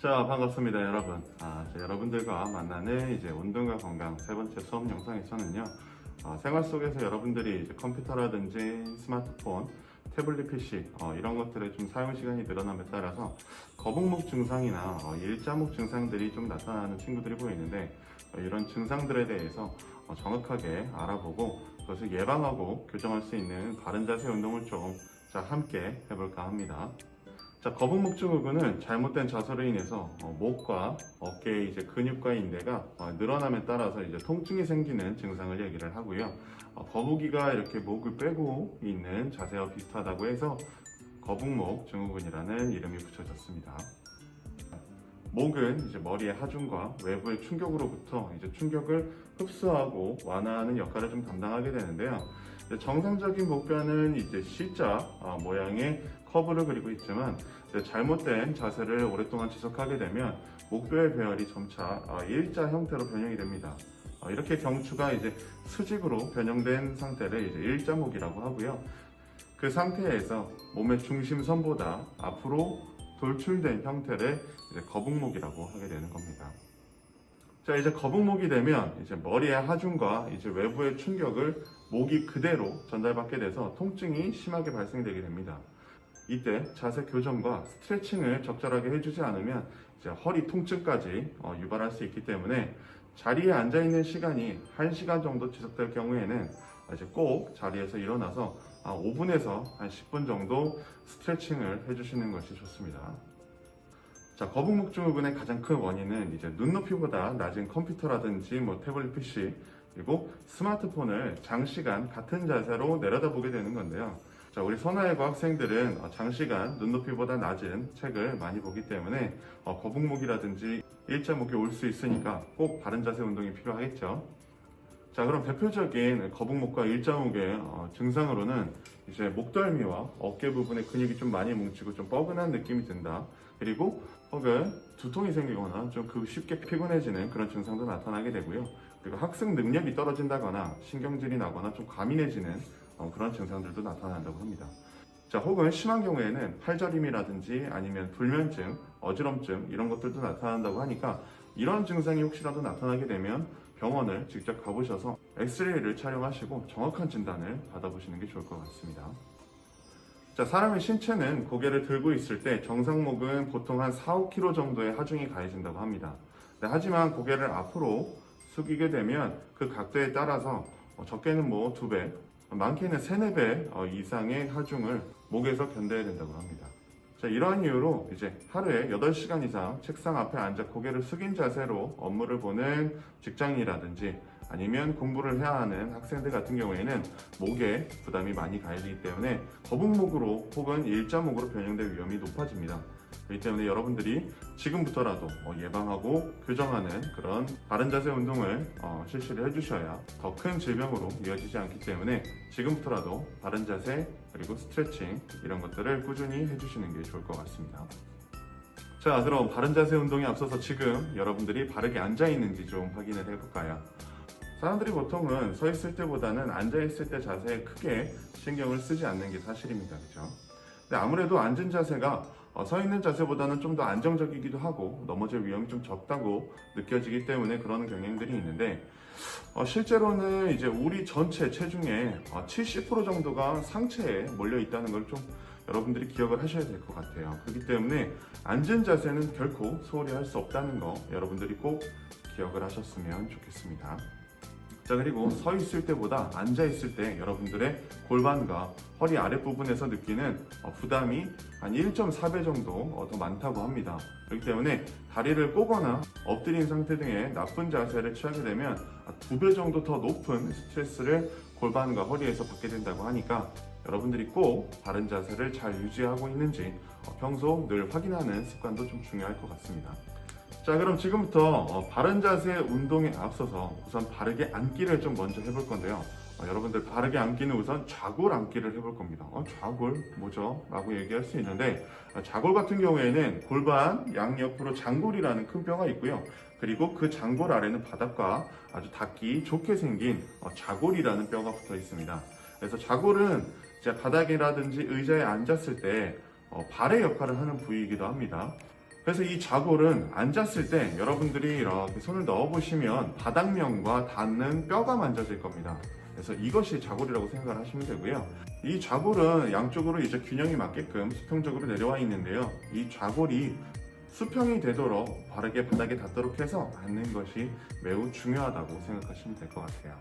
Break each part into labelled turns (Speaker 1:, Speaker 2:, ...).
Speaker 1: 자, 반갑습니다, 여러분. 여러분들과 만나는 이제 운동과 건강 세 번째 수업 영상에서는요, 생활 속에서 여러분들이 이제 컴퓨터라든지 스마트폰, 태블릿 PC 이런 것들의 좀 사용 시간이 늘어남에 따라서 거북목 증상이나 일자목 증상들이 좀 나타나는 친구들이 보이는데, 이런 증상들에 대해서 정확하게 알아보고 그것을 예방하고 교정할 수 있는 바른 자세 운동을 좀 함께 해볼까 합니다. 자, 거북목 증후군은 잘못된 자세로 인해서 목과 어깨의 이제 근육과 인대가 늘어남에 따라서 이제 통증이 생기는 증상을 얘기를 하고요. 거북이가 이렇게 목을 빼고 있는 자세와 비슷하다고 해서 거북목 증후군이라는 이름이 붙여졌습니다. 목은 이제 머리의 하중과 외부의 충격으로부터 이제 충격을 흡수하고 완화하는 역할을 좀 담당하게 되는데요. 정상적인 목뼈는 이제 C자 모양의 커브를 그리고 있지만 잘못된 자세를 오랫동안 지속하게 되면 목뼈의 배열이 점차 일자 형태로 변형이 됩니다. 이렇게 경추가 이제 수직으로 변형된 상태를 이제 일자목이라고 하고요. 그 상태에서 몸의 중심선보다 앞으로 돌출된 형태를 이제 거북목이라고 하게 되는 겁니다. 자, 이제 거북목이 되면 이제 머리의 하중과 이제 외부의 충격을 목이 그대로 전달받게 돼서 통증이 심하게 발생되게 됩니다. 이때 자세 교정과 스트레칭을 적절하게 해주지 않으면 이제 허리 통증까지 유발할 수 있기 때문에 자리에 앉아 있는 시간이 1시간 정도 지속될 경우에는 이제 꼭 자리에서 일어나서 5분에서 한 10분 정도 스트레칭을 해주시는 것이 좋습니다. 자, 거북목 증후군의 가장 큰 원인은 이제 눈높이보다 낮은 컴퓨터라든지 태블릿 PC 그리고 스마트폰을 장시간 같은 자세로 내려다보게 되는 건데요. 자, 우리 선화외과 학생들은 장시간 눈높이보다 낮은 책을 많이 보기 때문에 거북목이라든지 일자목이 올 수 있으니까 꼭 바른 자세 운동이 필요하겠죠. 자, 그럼 대표적인 거북목과 일자목의 증상으로는 이제 목덜미와 어깨 부분의 근육이 좀 많이 뭉치고 좀 뻐근한 느낌이 든다. 그리고 혹은 두통이 생기거나 좀 쉽게 피곤해지는 그런 증상도 나타나게 되고요. 그리고 학습 능력이 떨어진다거나 신경질이 나거나 좀 과민해지는 그런 증상들도 나타난다고 합니다. 자, 혹은 심한 경우에는 팔저림이라든지 아니면 불면증, 어지럼증 이런 것들도 나타난다고 하니까 이런 증상이 혹시라도 나타나게 되면 병원을 직접 가보셔서 엑스레이를 촬영하시고 정확한 진단을 받아보시는 게 좋을 것 같습니다. 자, 사람의 신체는 고개를 들고 있을 때 정상목은 보통 한 4-5kg 정도의 하중이 가해진다고 합니다. 하지만 고개를 앞으로 숙이게 되면 그 각도에 따라서 적게는 2배, 많게는 3-4배 이상의 하중을 목에서 견뎌야 된다고 합니다. 자, 이러한 이유로 이제 하루에 8시간 이상 책상 앞에 앉아 고개를 숙인 자세로 업무를 보는 직장인이라든지 아니면 공부를 해야 하는 학생들 같은 경우에는 목에 부담이 많이 가해지기 때문에 거북목으로 혹은 일자목으로 변형될 위험이 높아집니다. 그렇기 때문에 여러분들이 지금부터라도 예방하고 교정하는 그런 바른 자세 운동을 실시를 해주셔야 더 큰 질병으로 이어지지 않기 때문에 지금부터라도 바른 자세 그리고 스트레칭 이런 것들을 꾸준히 해주시는 게 좋을 것 같습니다. 자, 그럼 바른 자세 운동에 앞서서 지금 여러분들이 바르게 앉아 있는지 좀 확인을 해볼까요? 사람들이 보통은 서 있을 때보다는 앉아 있을 때 자세에 크게 신경을 쓰지 않는 게 사실입니다. 그렇죠? 근데 아무래도 앉은 자세가 서 있는 자세보다는 좀 더 안정적이기도 하고 넘어질 위험이 좀 적다고 느껴지기 때문에 그런 경향들이 있는데 실제로는 이제 우리 전체 체중의 70% 정도가 상체에 몰려 있다는 걸 좀 여러분들이 기억을 하셔야 될 것 같아요. 그렇기 때문에 앉은 자세는 결코 소홀히 할 수 없다는 거 여러분들이 꼭 기억을 하셨으면 좋겠습니다. 자, 그리고 서 있을 때보다 앉아 있을 때 여러분들의 골반과 허리 아랫부분에서 느끼는 부담이 한 1.4배 정도 더 많다고 합니다. 그렇기 때문에 다리를 꼬거나 엎드린 상태 등의 나쁜 자세를 취하게 되면 2배 정도 더 높은 스트레스를 골반과 허리에서 받게 된다고 하니까 여러분들이 꼭 바른 자세를 잘 유지하고 있는지 평소 늘 확인하는 습관도 좀 중요할 것 같습니다. 자, 그럼 지금부터 바른 자세 운동에 앞서서 우선 바르게 앉기를 좀 먼저 해볼 건데요. 여러분들 바르게 앉기는 우선 좌골 앉기를 해볼 겁니다. 좌골 뭐죠? 라고 얘기할 수 있는데 좌골 같은 경우에는 골반 양옆으로 장골이라는 큰 뼈가 있고요. 그리고 그 장골 아래는 바닥과 아주 닿기 좋게 생긴 좌골이라는 뼈가 붙어 있습니다. 그래서 좌골은 이제 바닥이라든지 의자에 앉았을 때 발의 역할을 하는 부위이기도 합니다. 그래서 이 좌골은 앉았을 때 여러분들이 이렇게 손을 넣어 보시면 바닥면과 닿는 뼈가 만져질 겁니다. 그래서 이것이 좌골이라고 생각을 하시면 되고요. 이 좌골은 양쪽으로 이제 균형이 맞게끔 수평적으로 내려와 있는데요. 이 좌골이 수평이 되도록 바르게 바닥에 닿도록 해서 앉는 것이 매우 중요하다고 생각하시면 될 것 같아요.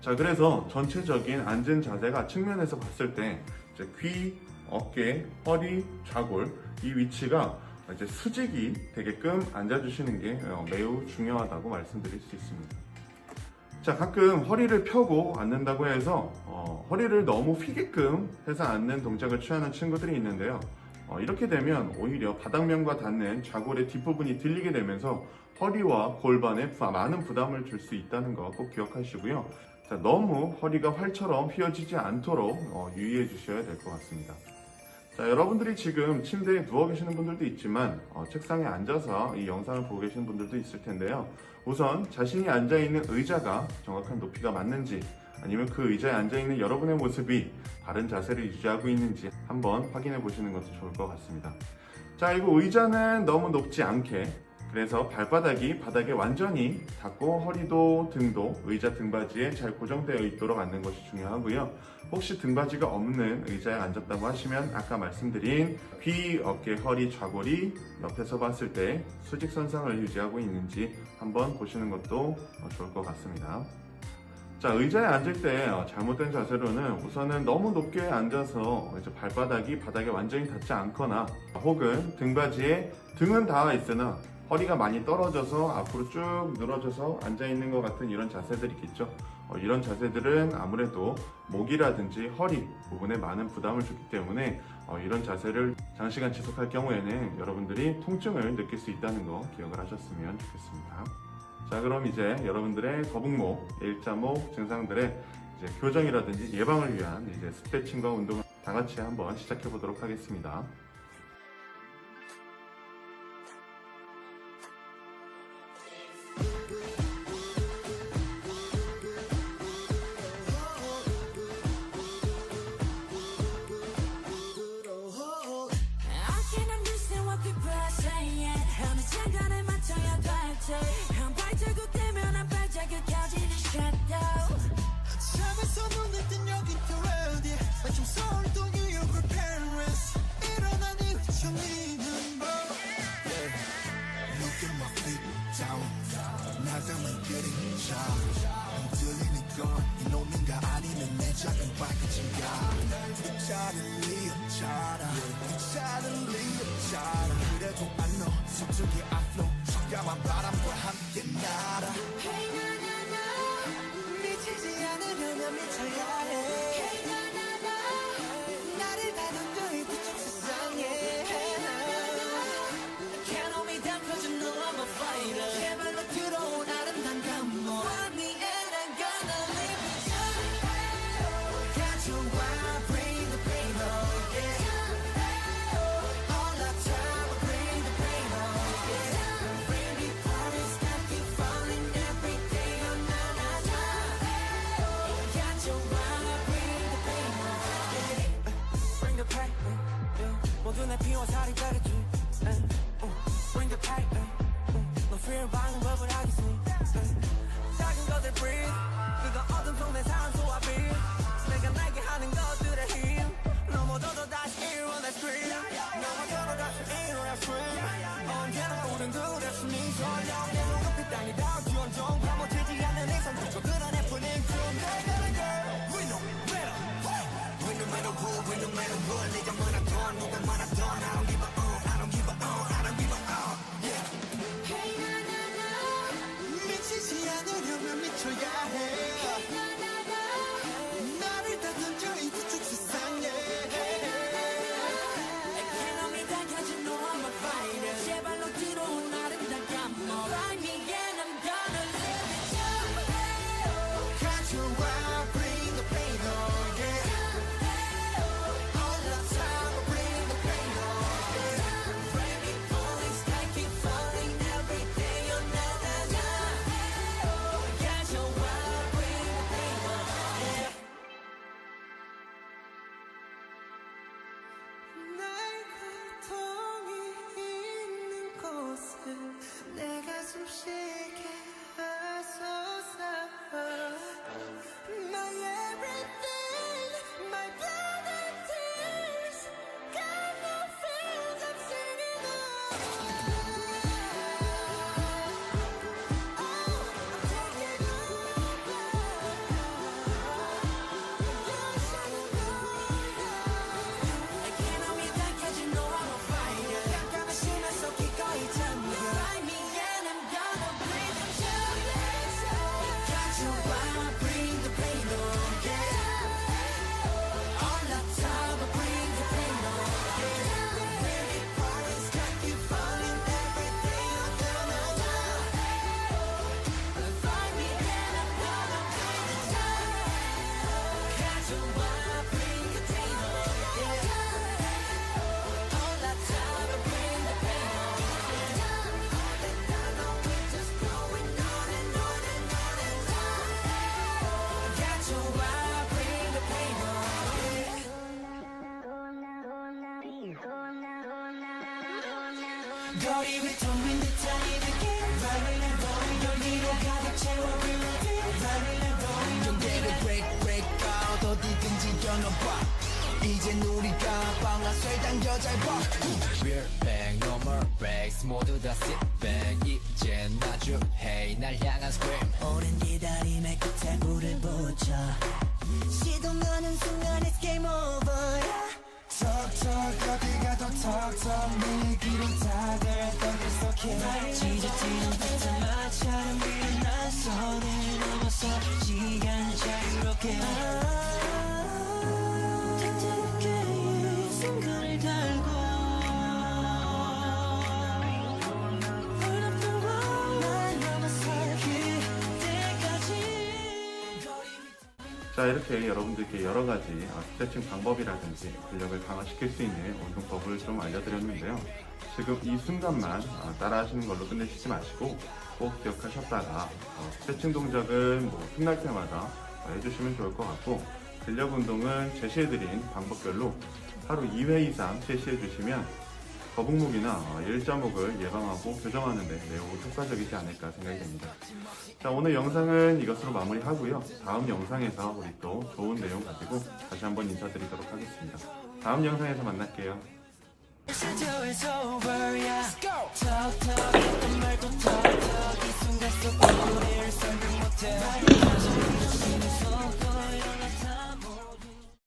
Speaker 1: 자, 그래서 전체적인 앉은 자세가 측면에서 봤을 때 이제 귀, 어깨, 허리, 좌골 이 위치가 이제 수직이 되게끔 앉아주시는 게 매우 중요하다고 말씀드릴 수 있습니다. 자, 가끔 허리를 펴고 앉는다고 해서 허리를 너무 휘게끔 해서 앉는 동작을 취하는 친구들이 있는데요. 이렇게 되면 오히려 바닥면과 닿는 좌골의 뒷부분이 들리게 되면서 허리와 골반에 많은 부담을 줄 수 있다는 거 꼭 기억하시고요. 자, 너무 허리가 활처럼 휘어지지 않도록 유의해 주셔야 될 것 같습니다. 자, 여러분들이 지금 침대에 누워 계시는 분들도 있지만 책상에 앉아서 이 영상을 보고 계시는 분들도 있을 텐데요. 우선 자신이 앉아있는 의자가 정확한 높이가 맞는지, 아니면 그 의자에 앉아있는 여러분의 모습이 바른 자세를 유지하고 있는지 한번 확인해 보시는 것도 좋을 것 같습니다. 자, 그리고 의자는 너무 높지 않게, 그래서 발바닥이 바닥에 완전히 닿고 허리도 등도 의자 등받이에 잘 고정되어 있도록 앉는 것이 중요하고요. 혹시 등받이가 없는 의자에 앉았다고 하시면 아까 말씀드린 귀, 어깨, 허리, 좌골이 옆에서 봤을 때 수직선상을 유지하고 있는지 한번 보시는 것도 좋을 것 같습니다. 자, 의자에 앉을 때 잘못된 자세로는 우선은 너무 높게 앉아서 이제 발바닥이 바닥에 완전히 닿지 않거나, 혹은 등받이에 등은 닿아 있으나 허리가 많이 떨어져서 앞으로 쭉 늘어져서 앉아있는 것 같은 이런 자세들이 있겠죠. 이런 자세들은 아무래도 목이라든지 허리 부분에 많은 부담을 주기 때문에 이런 자세를 장시간 지속할 경우에는 여러분들이 통증을 느낄 수 있다는 거 기억을 하셨으면 좋겠습니다. 자, 그럼 이제 여러분들의 거북목, 일자목 증상들의 이제 교정이라든지 예방을 위한 이제 스트레칭과 운동을 다 같이 한번 시작해 보도록 하겠습니다.
Speaker 2: 그래도 안너 서쪽의 앞로 차가운 바람과 함께 날아 미치지 않으려면 미쳐야 해 나를 다듬고 이 뒤쪽 세상에 Can't hold me down cause you know I'm a fighter 제발로 들어온 아름다운 감동 Find me and I'm gonna live with you 가져와 bring the pain on yeah all the time I bring the pain on yeah bring me parties that keep falling every day on another 가져와 bring the pain on yeah bring the pain yeah 모두 내 피와 살이 되겠지 bring the pain 너 fear 방법을 하겠지 작은 것들 breathe 그거 어둠 속 내 산소와 빛 내가 내게 하는 것들의 힘 넘어져도 다시 일어나 scream 넘어져도 다시 일어나 scream 언제나 우린 둘의 숨이 설령 내 눈앞이 땅이 닿을지 온종 파묻히지 않는 이상 그저 그런 애프닝 중 We no matter We no matter who We no matter what 네가 뭐라던 누가 뭐라던 I don't give a I don't give a I don't give a yeah 미치지 않으려면 미쳐야 해 나를 다듬죠 이 뒤쪽 세상에 Can't hold me down cause you know I'm a fighter 제발로 들어온 아름다운 감동 Find me and I'm gonna live with you 가져와 bring the pain on yeah all the time I bring the pain on yeah bring me police that keep falling every day on another 가져와 거리 위 텅빈 듯한 이 느낌 Running and rolling 열기로 가득 채워 Running and rolling 경계를 break out 어디든지 겨눠봐 이젠 우리가 방아쇠 당겨 잘 봐
Speaker 3: We're back, no more breaks 모두 다 sit back 이젠 마주해 날 향한 scream
Speaker 2: 오랜 기다림의 끝에 불을 붙여 시동하는 순간 it's game over 턱턱 어디 가도 턱턱 내 귀로 다들 던질 속해 찢어지는 듯한 마찰은 미련한 손을 넘어서 시간 자유롭게 자유롭게 이 순간을 달고 Burn up the world 날 넘어서 그때까지
Speaker 1: 자, 이렇게 여러분들께 여러 가지 스트레칭 방법이라든지 근력을 강화시킬 수 있는 운동법을 좀 알려드렸는데요. 지금 이 순간만 따라 하시는 걸로 끝내시지 마시고 꼭 기억하셨다가 스트레칭 동작은 틈날 때마다 해주시면 좋을 것 같고 근력 운동은 제시해드린 방법별로 하루 2회 이상 실시해주시면 거북목이나 일자목을 예방하고 교정하는 데 매우 효과적이지 않을까 생각이 됩니다. 자, 오늘 영상은 이것으로 마무리하고요. 다음 영상에서 우리 또 좋은 내용 가지고 다시 한번 인사드리도록 하겠습니다. 다음 영상에서 만날게요.
Speaker 2: Until it's over, yeah. Talk, talk, 했던 말도 talk, talk. 이 순간 속 오해를 써